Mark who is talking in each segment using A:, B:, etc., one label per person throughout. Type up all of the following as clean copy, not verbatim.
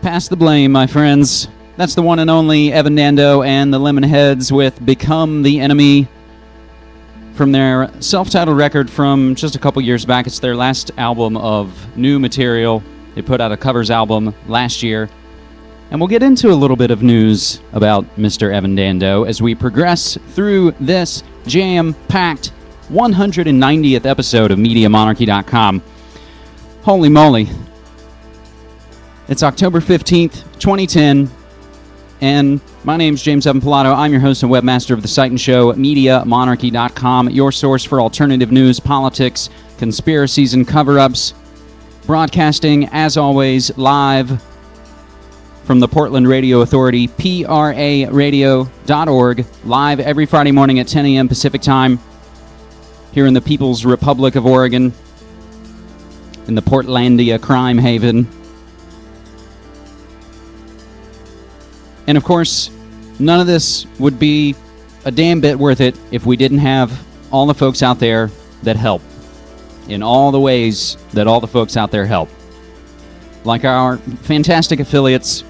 A: Pass the blame, my friends. That's the one and only Evan Dando and the Lemonheads with Become the Enemy from their self-titled record from just a couple years back. It's their last album of new material. They put out a covers album last year. And we'll get into a little bit of news about Mr. Evan Dando as we progress through this jam-packed 190th episode of MediaMonarchy.com. Holy moly. It's October 15th, 2010, and my name's James Evan Pilato. I'm your host and webmaster of the site and show, MediaMonarchy.com, your source for alternative news, politics, conspiracies, and cover-ups. Broadcasting, as always, live from the Portland Radio Authority, PRAradio.org, live every Friday morning at 10 a.m. Pacific Time, here in the People's Republic of Oregon, in the Portlandia crime haven. And of course, none of this would be a damn bit worth it if we didn't have all the folks out there that help, in all the ways that all the folks out there help. Like our fantastic affiliates,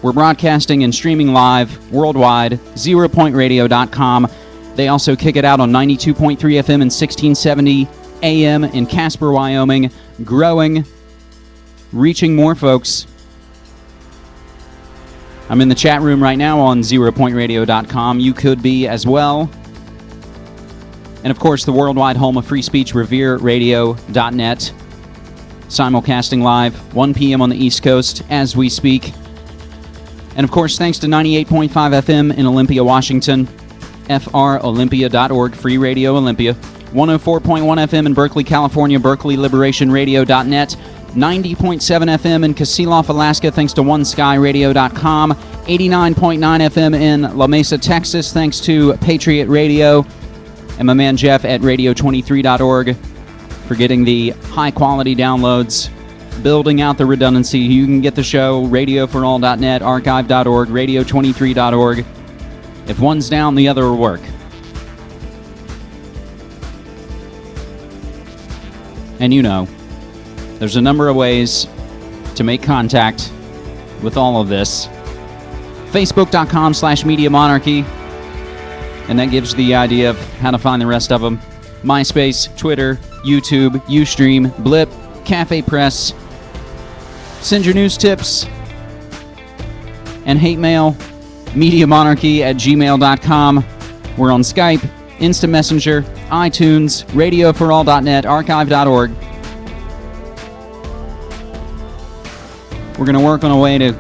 A: we're broadcasting and streaming live worldwide, ZeroPointRadio.com. They also kick it out on 92.3 FM and 1670 AM in Casper, Wyoming, growing, reaching more folks. I'm in the chat room right now on ZeroPointRadio.com. You could be as well. And of course, the worldwide home of free speech, RevereRadio.net. Simulcasting live, 1 p.m. on the East Coast as we speak. And of course, thanks to 98.5 FM in Olympia, Washington, FROlympia.org, Free Radio Olympia. 104.1 FM in Berkeley, California, BerkeleyLiberationRadio.net. 90.7 FM in Kasilof, Alaska, thanks to OneSkyRadio.com. 89.9 FM in La Mesa, Texas, thanks to Patriot Radio. And my man Jeff at Radio23.org for getting the high-quality downloads, building out the redundancy. You can get the show, RadioForAll.net, Archive.org, Radio23.org. If one's down, the other will work. And you know, there's a number of ways to make contact with all of this. Facebook.com/MediaMonarchy, and that gives the idea of how to find the rest of them. MySpace, Twitter, YouTube, Ustream, Blip, Cafe Press. Send your news tips and hate mail, MediaMonarchy@gmail.com. We're on Skype, Instant Messenger, iTunes, RadioForAll.net, Archive.org. We're going to work on a way to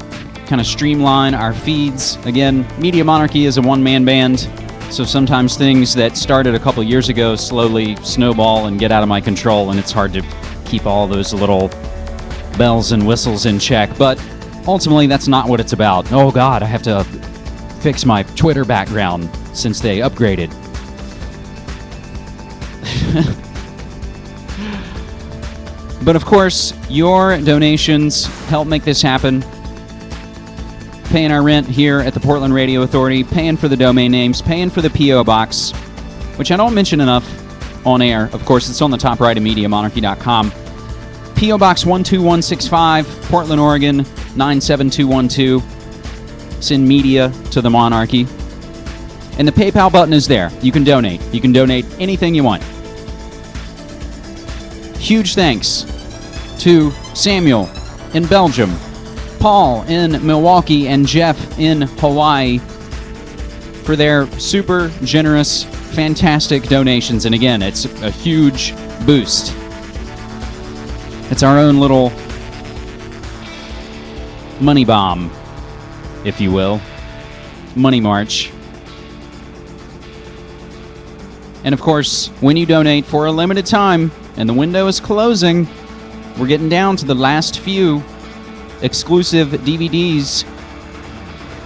A: kind of streamline our feeds. Again, Media Monarchy is a one-man band, so sometimes things that started a couple years ago slowly snowball and get out of my control, and it's hard to keep all those little bells and whistles in check. But ultimately, that's not what it's about. Oh God, I have to fix my Twitter background since they upgraded. But of course, your donations help make this happen. Paying our rent here at the Portland Radio Authority, paying for the domain names, paying for the P.O. Box, which I don't mention enough on air. Of course, it's on the top right of MediaMonarchy.com. P.O. Box 12165, Portland, Oregon, 97212. Send media to the Monarchy. And the PayPal button is there. You can donate. You can donate anything you want. Huge thanks to Samuel in Belgium, Paul in Milwaukee, and Jeff in Hawaii for their super generous, fantastic donations. And again, it's a huge boost. It's our own little money bomb, if you will. Money march. And of course, when you donate for a limited time, and the window is closing, we're getting down to the last few exclusive DVDs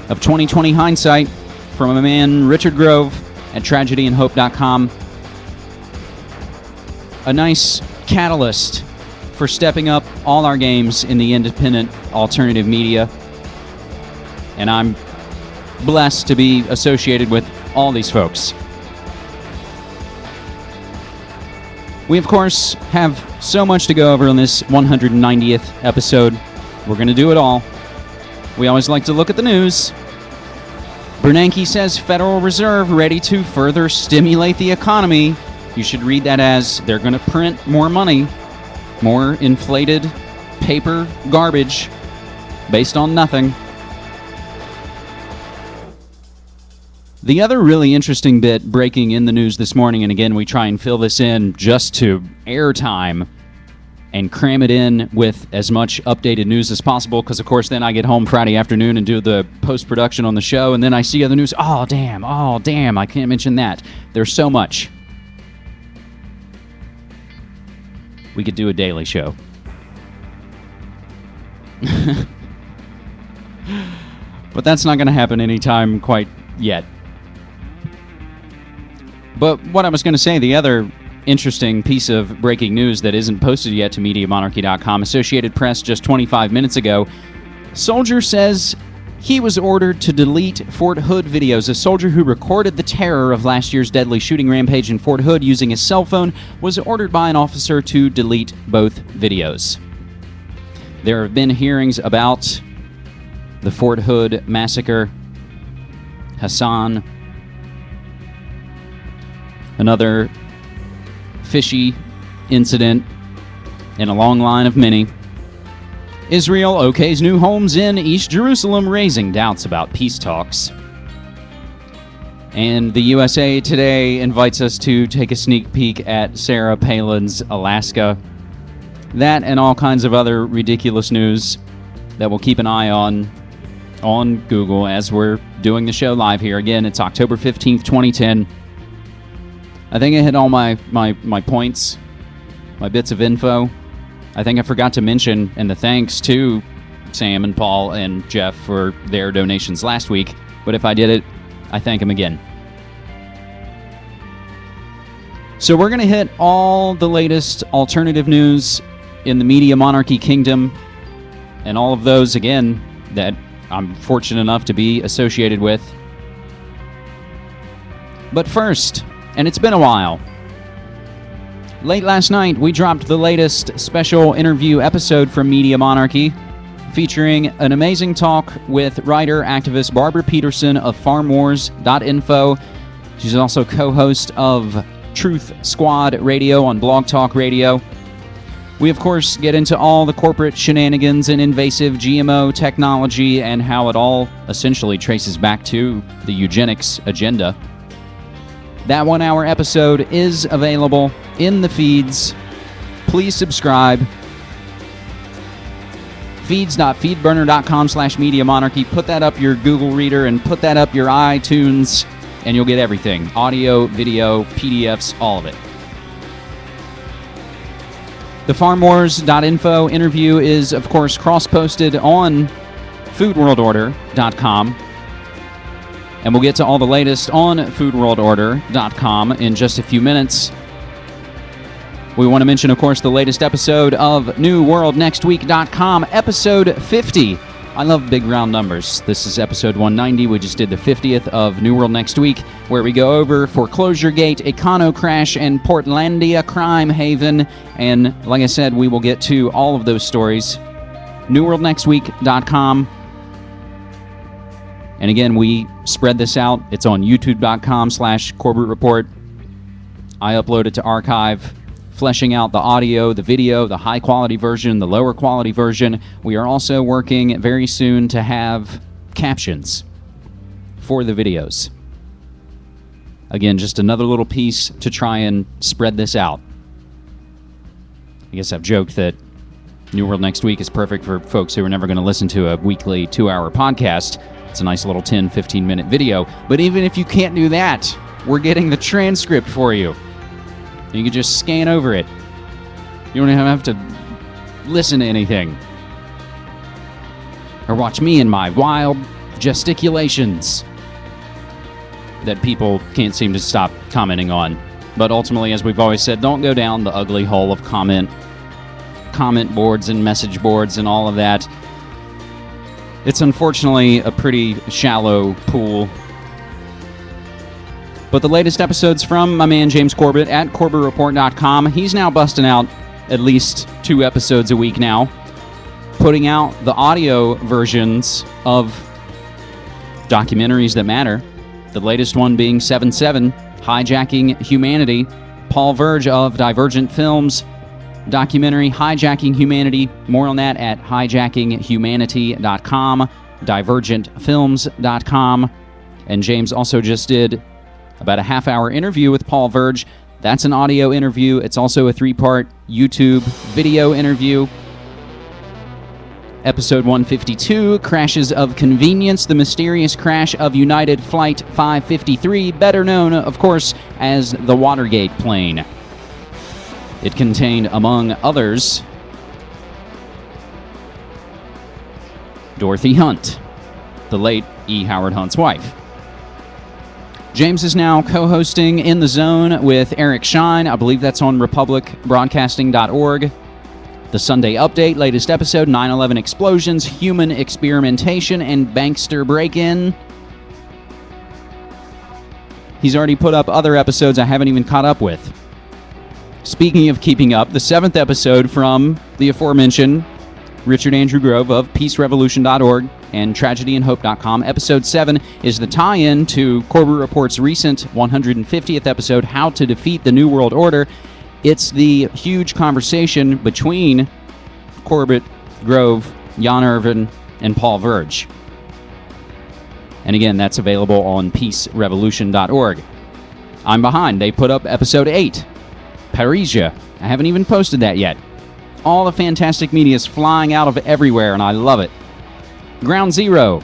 A: of 2020 Hindsight from a man, Richard Grove, at TragedyandHope.com. A nice catalyst for stepping up all our games in the independent alternative media. And I'm blessed to be associated with all these folks. We, of course, have so much to go over on this 190th episode. We're going to do it all. We always like to look at the news. Bernanke says Federal Reserve ready to further stimulate the economy. You should read that as they're going to print more money, more inflated paper garbage based on nothing. The other really interesting bit breaking in the news this morning, and again, we try and fill this in just to airtime and cram it in with as much updated news as possible, because, of course, then I get home Friday afternoon and do the post-production on the show, and then I see other news. Oh, damn, I can't mention that. There's so much. We could do a daily show. But that's not going to happen anytime quite yet. But what I was going to say, the other interesting piece of breaking news that isn't posted yet to MediaMonarchy.com, Associated Press just 25 minutes ago, soldier says he was ordered to delete Fort Hood videos. A soldier who recorded the terror of last year's deadly shooting rampage in Fort Hood using his cell phone was ordered by an officer to delete both videos. There have been hearings about the Fort Hood massacre. Hassan, another fishy incident in a long line of many. Israel okays new homes in East Jerusalem, raising doubts about peace talks. And the USA Today invites us to take a sneak peek at Sarah Palin's Alaska. That and all kinds of other ridiculous news that we'll keep an eye on Google as we're doing the show live here. Again, it's October 15th, 2010. I think I hit all my points, my bits of info. I think I forgot to mention, and the thanks to Sam and Paul and Jeff for their donations last week, but if I did it, I thank them again. So we're going to hit all the latest alternative news in the Media Monarchy Kingdom, and all of those, again, that I'm fortunate enough to be associated with. But first, and it's been a while, late last night we dropped the latest special interview episode from Media Monarchy, featuring an amazing talk with writer-activist Barbara Peterson of FarmWars.info. She's also co-host of Truth Squad Radio on Blog Talk Radio. We, of course, get into all the corporate shenanigans and invasive GMO technology and how it all essentially traces back to the eugenics agenda. That 1 hour episode is available in the feeds. Please subscribe. Feeds.feedburner.com/MediaMonarchy. Put that up your Google Reader and put that up your iTunes, and you'll get everything. Audio, video, PDFs, all of it. The FarmWars.info interview is, of course, cross-posted on FoodWorldOrder.com. And we'll get to all the latest on FoodWorldOrder.com in just a few minutes. We want to mention, of course, the latest episode of NewWorldNextWeek.com, episode 50. I love big round numbers. This is episode 190. We just did the 50th of New World Next Week, where we go over Foreclosure Gate, Econo Crash, and Portlandia Crime Haven. And like I said, we will get to all of those stories. NewWorldNextWeek.com. And again, we spread this out. It's on YouTube.com/Corbett Report. I upload it to archive, fleshing out the audio, the video, the high-quality version, the lower-quality version. We are also working very soon to have captions for the videos. Again, just another little piece to try and spread this out. I guess I've joked that New World Next Week is perfect for folks who are never going to listen to a weekly 2-hour podcast. It's a nice little 10, 15-minute video. But even if you can't do that, we're getting the transcript for you. You can just scan over it. You don't even have to listen to anything. Or watch me and my wild gesticulations that people can't seem to stop commenting on. But ultimately, as we've always said, don't go down the ugly hole of comment boards and message boards and all of that. It's unfortunately a pretty shallow pool. But the latest episodes from my man James Corbett at CorbettReport.com. He's now busting out at least 2 episodes a week now. putting out the audio versions of documentaries that matter. The latest one being 7/7, Hijacking Humanity. Paul Verge of Divergent Films documentary Hijacking Humanity. More on that at hijackinghumanity.com, divergentfilms.com. And James also just did about a half-hour interview with Paul Verge. That's an audio interview. It's also a 3-part YouTube video interview. Episode 152, Crashes of Convenience, the mysterious crash of United Flight 553, better known, of course, as the Watergate plane. It contained, among others, Dorothy Hunt, the late E. Howard Hunt's wife. James is now co-hosting In the Zone with Eric Shine. I believe that's on republicbroadcasting.org. The Sunday Update, latest episode, 9/11 explosions, human experimentation, and bankster break-in. He's already put up other episodes I haven't even caught up with. Speaking of keeping up, the 7th episode from the aforementioned Richard Andrew Grove of peacerevolution.org and tragedyandhope.com. Episode 7 is the tie-in to Corbett Report's recent 150th episode, How to Defeat the New World Order. It's the huge conversation between Corbett, Grove, Jan Irvin, and Paul Verge. And again, that's available on peacerevolution.org. I'm behind. They put up episode 8, Parisia. I haven't even posted that yet. All the fantastic media is flying out of everywhere, and I love it. Ground Zero.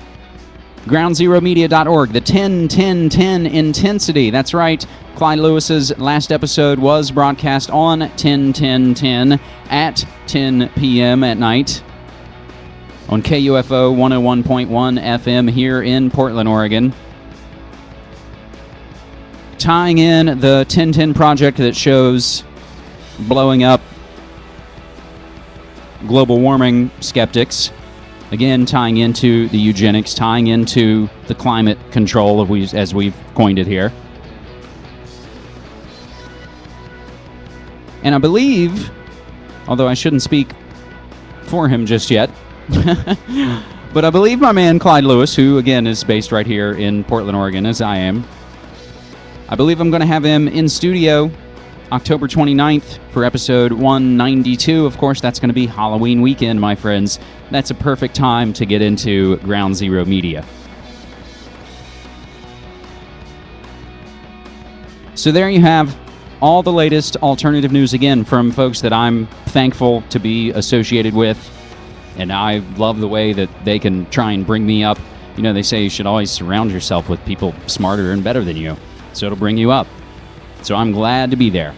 A: GroundZeroMedia.org. The 10-10-10 intensity. That's right. Clyde Lewis's last episode was broadcast on 10-10-10 at 10 p.m. at night on KUFO 101.1 FM here in Portland, Oregon. Tying in the 1010 project that shows blowing up global warming skeptics. Again, tying into the eugenics, tying into the climate control, as we've coined it here. And I believe, although I shouldn't speak for him just yet, but I believe my man Clyde Lewis, who again is based right here in Portland, Oregon, as I am, I believe I'm going to have him in studio October 29th for episode 192. Of course, that's going to be Halloween weekend, my friends. That's a perfect time to get into Ground Zero Media. So there you have all the latest alternative news, again, from folks that I'm thankful to be associated with. And I love the way that they can try and bring me up. You know, they say you should always surround yourself with people smarter and better than you, so it'll bring you up. So I'm glad to be there.